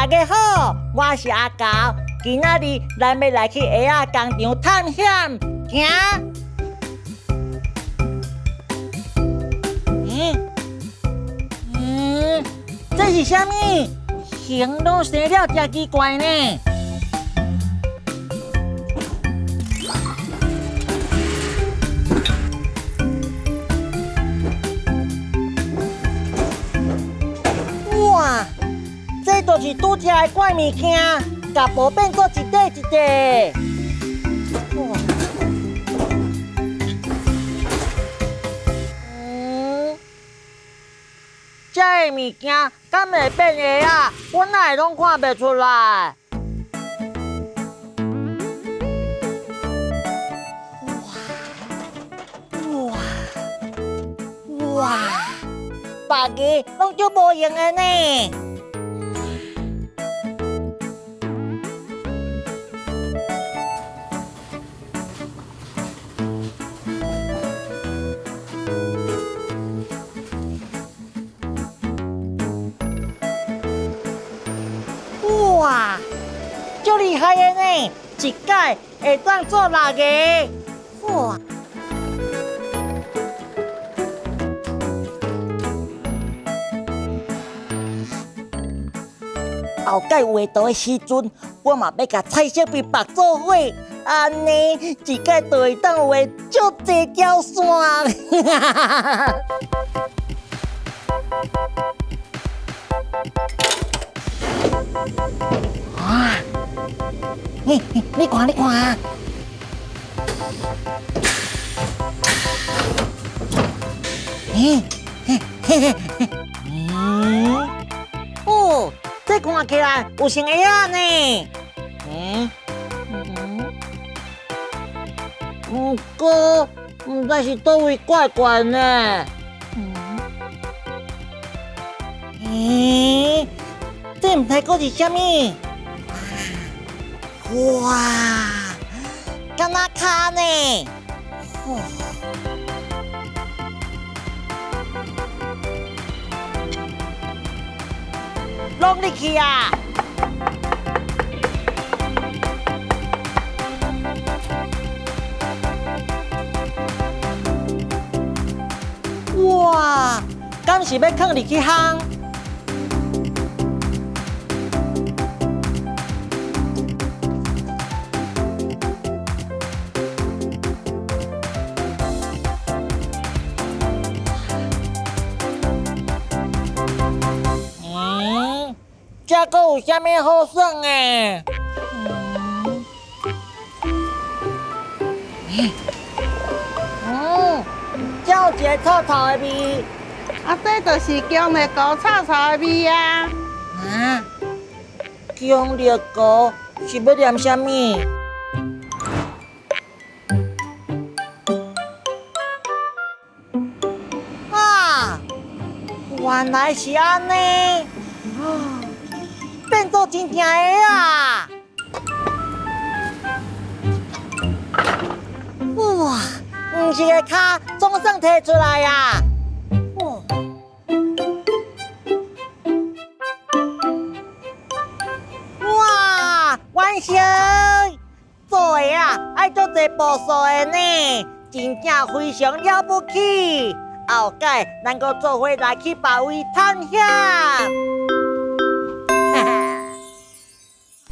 大家好，我是阿高，今仔日咱要来去鸭仔工厂探险，行？这是啥物？形拢生了真奇怪呢。哇，这就是拄食的怪物件，甲无变做一块一块。哇，这个物件敢会变的啊？我哪会拢看袂出来？哇！大家拢足无用的呢。哇，足厉害的呢！一届会当做6个。哇！后届画图的时阵，我嘛要甲蔡小编绑做伙，安尼一届就会当画足侪条线。啊！你看，哦。这看起来有像鸭呢，不过唔知是倒位怪怪呢。这唔知佫是啥物？哇，敢若脚呢？弄入去啊！哇，敢是要放入去烘？这个有啥物好耍的？这有一个臭臭的味。啊，这就是姜的膏臭臭的味啊！姜的膏是要念啥物？啊，原来是安尼。变做真正的啊！哇，唔是个脚总算摕出来啊！哇，完成！做的啊，爱足侪步数的呢，真正非常了不起。后届咱阁做伙来去别位探险。